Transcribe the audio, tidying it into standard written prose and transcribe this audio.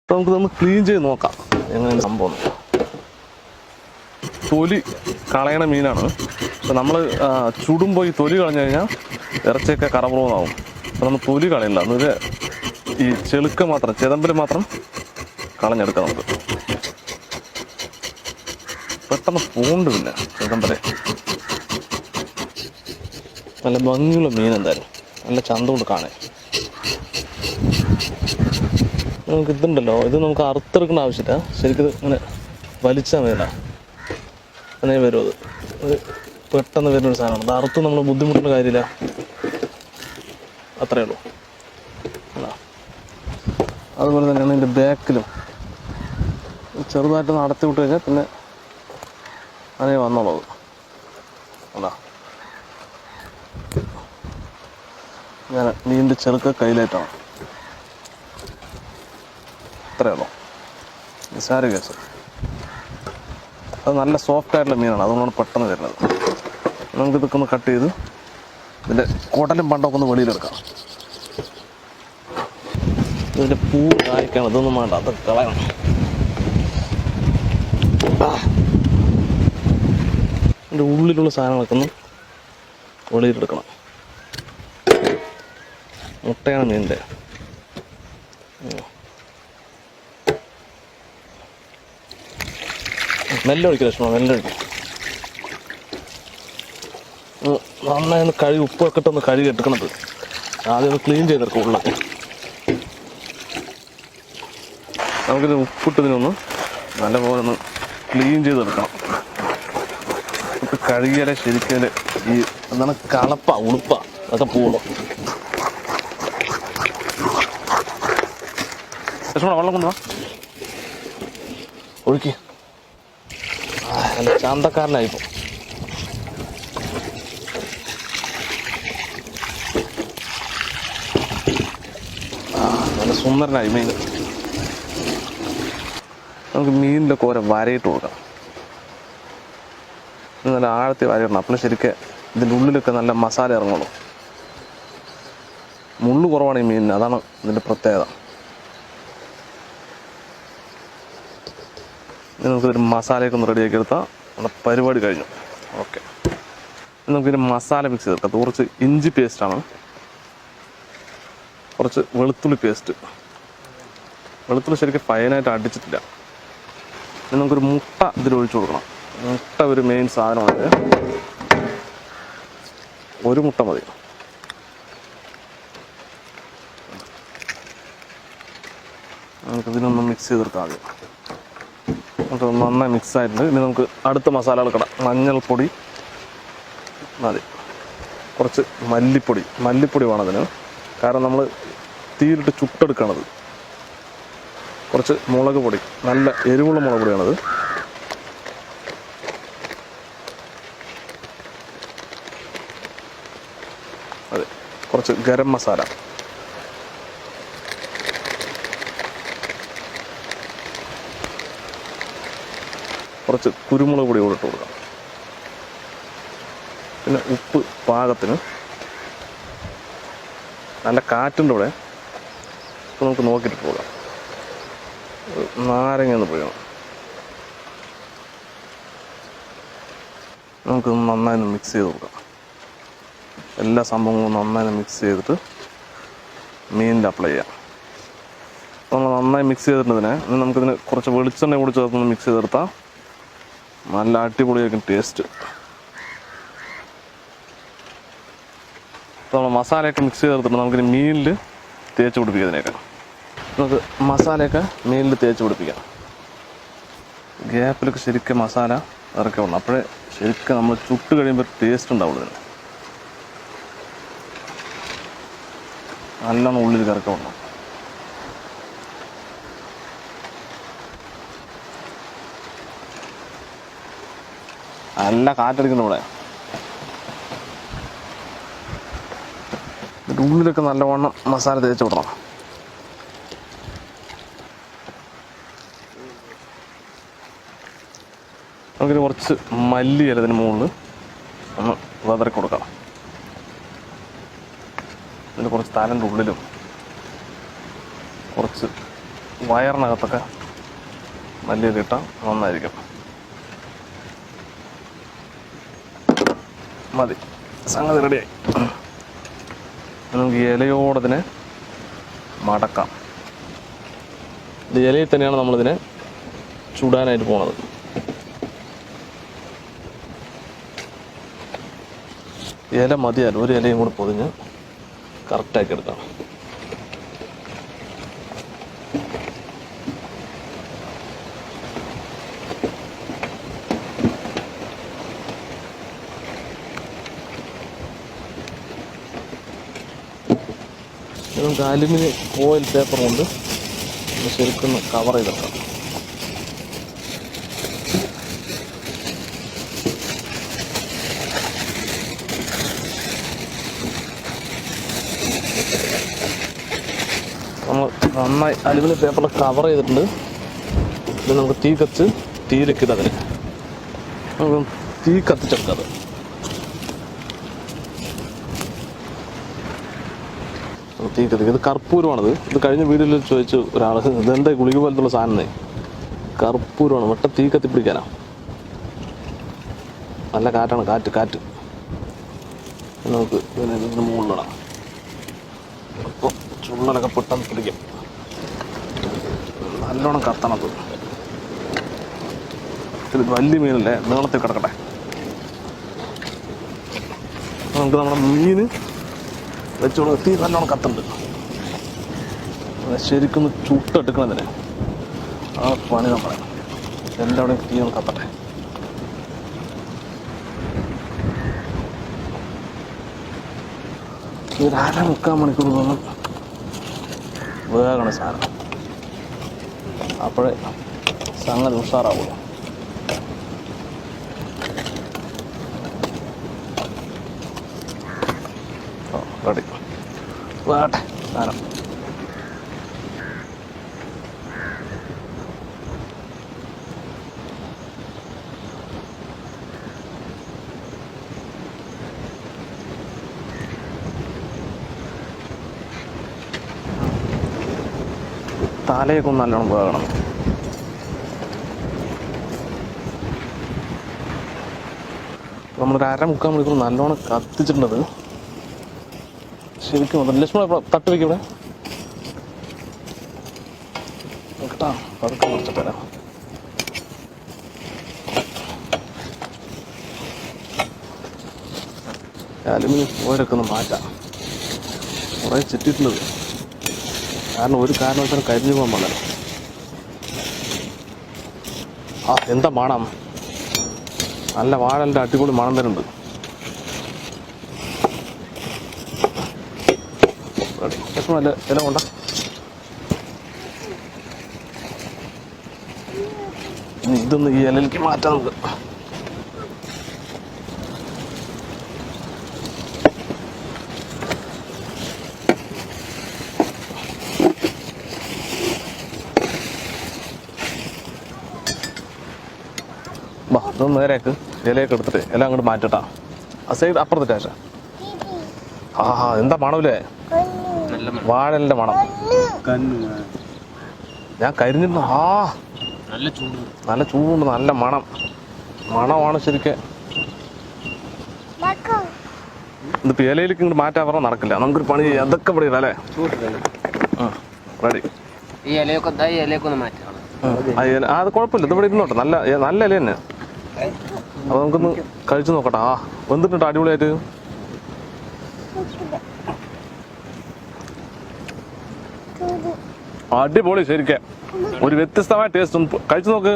അപ്പോൾ നമുക്കിതൊന്ന് ക്ലീൻ ചെയ്ത് നോക്കാം എങ്ങനെയാണ് സംഭവം. തൊലി കളയണ മീനാണ്. അപ്പോൾ നമ്മൾ ചുടുമ്പോൾ ഈ തൊലി കളഞ്ഞു കഴിഞ്ഞാൽ ഇറച്ചിയൊക്കെ കറപുറന്നാവും. അപ്പോൾ നമ്മൾ തൊലി കളയില്ല, എന്നത് ഈ ചെളുക്ക മാത്രം, ചെതമ്പൽ മാത്രം കളഞ്ഞെടുക്കാം. നമുക്ക് പെട്ടെന്ന് പോണ്ട്, പിന്നെ ചെതമ്പലെ നല്ല ഭംഗിയുള്ള മീൻ, എന്തായാലും നല്ല ചന്തമുണ്ട് കാണാൻ. നമുക്ക് ഇതുണ്ടല്ലോ, ഇത് നമുക്ക് അറുത്തെടുക്കേണ്ട ആവശ്യമില്ല, ശരിക്കും ഇങ്ങനെ വലിച്ചാൽ വേണ്ട അങ്ങനെ വരും. അത് പെട്ടെന്ന് വരുന്നൊരു സാധനമാണ്. അത് അറുത്ത് നമ്മൾ ബുദ്ധിമുട്ടുന്ന കാര്യമില്ല, അത്രയേ ഉള്ളൂ. അതുപോലെ തന്നെയാണ് ഇതിൻ്റെ ബാക്കിലും ചെറുതായിട്ട് നടത്തി വിട്ട് കഴിഞ്ഞാൽ പിന്നെ അങ്ങനെ വന്നോളൂ. അതാ ഞാൻ മീനിൻ്റെ ചെറുക്ക കയ്യിലേറ്റാണ്, അത്രയേ ഉള്ളൂ. നിസ്സാര കേസ്. അത് നല്ല സോഫ്റ്റ് ആയിട്ടുള്ള മീനാണ്, അതുകൊണ്ടാണ് പെട്ടെന്ന് വരുന്നത്. നമുക്കിതൊക്കെ ഒന്ന് കട്ട് ചെയ്ത് ഇതിൻ്റെ കുടലും പണ്ടൊക്കെ ഒന്ന് വെളിയിലെടുക്കാം. ഇതിൻ്റെ പൂ കായ്ക്കണം, ഇതൊന്നും വേണ്ട, അത് കളയണം. ഇതിൻ്റെ ഉള്ളിലുള്ള സാധനങ്ങളൊക്കെ ഒന്ന് വെളിയിലെടുക്കണം. മുട്ടയാണ് മീനിൻ്റെ. മെല്ലെ ഒഴിക്കുക ലക്ഷ്മണം, മെല്ലെ ഒഴിക്കും. നന്നായി ഒന്ന് കഴുകി, ഉപ്പൊക്കെ ഇട്ടൊന്ന് കഴുകി എടുക്കണത്. ആദ്യം ഒന്ന് ക്ലീൻ ചെയ്തെടുക്കും ഉള്ളൊക്കെ. നമുക്കിത് ഉപ്പിട്ടതിനൊന്ന് നല്ലപോലെ ഒന്ന് ക്ലീൻ ചെയ്തെടുക്കണം. ഇപ്പം കഴുകിയാലേ ശരിക്കും ഈ എന്താണ് കളപ്പ ഉളുപ്പ അതൊക്കെ പോകുള്ളൂ. ലക്ഷ്മണം വെള്ളം കൊണ്ടുവാ, ഒഴുക്കി. നല്ല ചാന്തക്കാരനായിപ്പോ. നല്ല സുന്ദരനായി മീൻ. നമുക്ക് മീനിലൊക്കെ ഓരോ വരയിട്ട് കൊടുക്കാം. നല്ല ആഴത്തിൽ വരയിടണം, അപ്പോൾ ശരിക്കും ഇതിൻ്റെ ഉള്ളിലൊക്കെ നല്ല മസാല ഇറങ്ങുള്ളൂ. മുള്ളു കുറവാണ് ഈ മീനിന്, അതാണ് ഇതിൻ്റെ പ്രത്യേകത. നമുക്കിതൊരു മസാലയൊക്കെ ഒന്ന് റെഡിയാക്കി എടുത്താൽ നമ്മുടെ പരിപാടി കഴിഞ്ഞു. ഓക്കെ, നമുക്കിതിന് മസാല മിക്സ് ചെയ്തെടുക്കാം. കുറച്ച് ഇഞ്ചി പേസ്റ്റാണ്, കുറച്ച് വെളുത്തുള്ളി പേസ്റ്റ്. വെളുത്തുള്ളി ശരിക്കും ഫൈനായിട്ട് അടിച്ചിട്ടില്ല. ഇനി നമുക്കൊരു മുട്ട ഇതിലൊഴിച്ചു കൊടുക്കണം. മുട്ട ഒരു മെയിൻ സാധനമാണ്. ഒരു മുട്ട മതി. നമുക്കിതിനൊന്ന് മിക്സ് ചെയ്തെടുക്കാം ആദ്യം. നമുക്ക് നന്നായി മിക്സ് ആയിട്ടുണ്ട്. ഇനി നമുക്ക് അടുത്ത മസാലകൾ ഇടാം. മഞ്ഞൾപ്പൊടി മതി, കുറച്ച് മല്ലിപ്പൊടി വേണം അതിന്, കാരണം നമ്മൾ തീയിലിട്ട് ചുട്ടെടുക്കണത്. കുറച്ച് മുളക് പൊടി, നല്ല എരിവുള്ള മുളക് പൊടിയാണത്. അതെ, കുറച്ച് ഗരം മസാല, കുറച്ച് കുരുമുളക് പൊടി കൂടെ ഇട്ട് കൊടുക്കാം. പിന്നെ ഉപ്പ് പാകത്തിന്. നല്ല കാറ്റുണ്ട് ഇവിടെ, അപ്പോൾ നമുക്ക് നോക്കിയിട്ട് പോകാം. നാരങ്ങ ഒന്ന് പിഴിയണം. നമുക്ക് നന്നായി മിക്സ് ചെയ്ത് കൊടുക്കാം. എല്ലാ സംഭവങ്ങളും നന്നായി മിക്സ് ചെയ്തിട്ട് മീനിൽ അപ്ലൈ ചെയ്യാം. നമ്മൾ നന്നായി മിക്സ് ചെയ്തിട്ടുണ്ടതിനെ നമുക്കിതിന് കുറച്ച് വെളിച്ചെണ്ണ കൂടി ചേർത്തൊന്ന് മിക്സ് ചെയ്തെടുത്താൽ നല്ല അടിപൊളിയായിരിക്കും ടേസ്റ്റ്. അപ്പോൾ നമ്മൾ മസാലയൊക്കെ മിക്സ് ചെയ്തെടുത്തിട്ട് നമുക്കിനി മീനിൽ തേച്ച് പിടിപ്പിക്കാം. ഇതിനെയൊക്കെ നമുക്ക് മസാലയൊക്കെ മീനിൽ തേച്ച് പിടിപ്പിക്കാം. ഗ്യാപ്പിലൊക്കെ ശരിക്കും മസാല ഇറക്കി വിടണം, അപ്പോഴേ ശരിക്കും നമ്മൾ ചുട്ട് കഴിയുമ്പോൾ ടേസ്റ്റ് ഉണ്ടാവുള്ളൂ. ഇതിന് നല്ലോണം ഉള്ളിൽ കറക്കി വിടണം. നല്ല കാറ്റടിക്കുന്നു ഇവിടെ. ഇതിൻ്റെ ഉള്ളിലൊക്കെ നല്ലവണ്ണം മസാല തേച്ച് വിടണം. നമുക്കിന് കുറച്ച് മല്ലിയില ഇതിന് മുകളിൽ ഒന്ന് വിതറി കൊടുക്കാം. ഇതിന് കുറച്ച് തലൻ്റെ ഉള്ളിലും കുറച്ച് വയറിനകത്തൊക്കെ മല്ലിയില ഇട്ടാൽ നന്നായിരിക്കും. മതി, സംഗതി റെഡിയായി. നമുക്ക് ഇലയോടതിനെ മടക്കാം. ഇത് ഇലയിൽ തന്നെയാണ് നമ്മളിതിനെ ചുടാനായിട്ട് പോണത്. ഇല മതിയാലും ഒരു ഇലയും കൂടി പൊതിഞ്ഞ് കറക്റ്റാക്കി എടുക്കണം. നമുക്ക് അലുമിനിയം ഫോയിൽ പേപ്പർ കൊണ്ട് ശരിക്കും കവർ ചെയ്തെടുക്കാം. നമ്മൾ നന്നായി അലുമിനിയം പേപ്പറിൽ കവർ ചെയ്തിട്ടുണ്ട്. ഇത് നമുക്ക് തീ കത്തിച്ച് തീരക്കിടതിന് നമുക്ക് തീ കത്തിച്ചെടുക്കാതെ. തീ കത്തിക്കുക. ഇത് കർപ്പൂരമാണിത്. ഇത് കഴിഞ്ഞ വീഡിയോയിൽ ചോദിച്ചു ഒരാൾ, ഇതെന്താ ഗുളിക പോലത്തുള്ള സാധനമേ? കർപ്പൂരമാണ്. വെട്ട തീ കത്തിപ്പിടിക്കാനാ. നല്ല കാറ്റാണ്, കാറ്റ്. നമുക്ക് ഇതിന് മുകളിലിടാം. അപ്പോൾ ചുള്ളലൊക്കെ പെട്ടെന്ന് പിടിക്കും. നല്ലോണം കത്തണത്. ഇത് വലിയ മീനല്ലേ, നീളത്തിൽ കിടക്കട്ടെ. നമുക്ക് നമ്മുടെ മീൻ വെച്ചോളൂ. തീ നല്ലോണം കത്തുണ്ട്. ശരിക്കും ചുട്ടെടുക്കണതിന് ആ പണി നമ്മളെ എല്ലാവിടെയും തീ ഒന്ന് കത്തട്ടെ. ഒരു 1.5 മണിക്കൂർ തോന്നും വേഗണ സാധനം. അപ്പോഴേ സംഗതി ഉഷാറാവുള്ളൂ. റെഡി വേട്ടെ സാധനം. തലയൊക്കെ ഒന്ന് നല്ലോണം വേകണം. നമ്മളൊരു 1.5 മണിക്കൂർ നല്ലോണം കത്തിച്ചിട്ടുണ്ടത്. ശരിക്കും ലക്ഷ്മണ തട്ട് വയ്ക്കും ഇവിടെ കേട്ടാ. പതുക്കെ കുറച്ചിട്ട് തരാം. അലുമിനിയം ഫോയിലൊക്കെ ഒന്ന് മാറ്റാം. കുറേ ചുറ്റിട്ടുള്ളത് കാരണം ഒരു കാരണവശാലും കരിഞ്ഞു പോകാൻ പാടില്ല. എന്താ മണം! നല്ല വാഴലിൻ്റെ അടിപൊളി മണം തരുന്നുണ്ട്. നല്ല ഇല കൊണ്ട ഇതൊന്ന് ഈ ഇലയിലേക്ക് മാറ്റാം നമുക്ക്. ഇതൊന്ന് നേരെയൊക്കെ ഇലയൊക്കെ എടുത്തിട്ട് ഇല അങ്ങോട്ട് മാറ്റട്ടാ. ആ സൈഡ് അപ്പുറത്തെ ശേഷം എന്താ മണമില്ലേ? വാഴലിന്റെ മണം. ഞാൻ കരിഞ്ഞിരുന്നു. നല്ല ചൂടുണ്ട്, നല്ല മണമാണ് ശരിക്കും. ഇതിപ്പോ ഇലയിലേക്ക് ഇങ്ങോട്ട് മാറ്റാൻ പറഞ്ഞാൽ നടക്കില്ല. നമുക്കൊരു പണി ചെയ്യാം. അതൊക്കെ ഇവിടെ ഇല്ല അല്ലേ? റെഡി. അത് കുഴപ്പമില്ല, ഇതിവിടെ ഇരുന്നോട്ടെ. നല്ല ഇല തന്നെ. അപ്പൊ നമുക്കൊന്ന് കഴിച്ചു നോക്കട്ടെ. വന്നിട്ടുണ്ട് അടിപൊളിയായിട്ട്. അടിപൊളി ശരിക്കും. ഒരു വ്യത്യസ്തമായ ടേസ്റ്റ്. ഒന്ന് കഴിച്ചു നോക്ക്.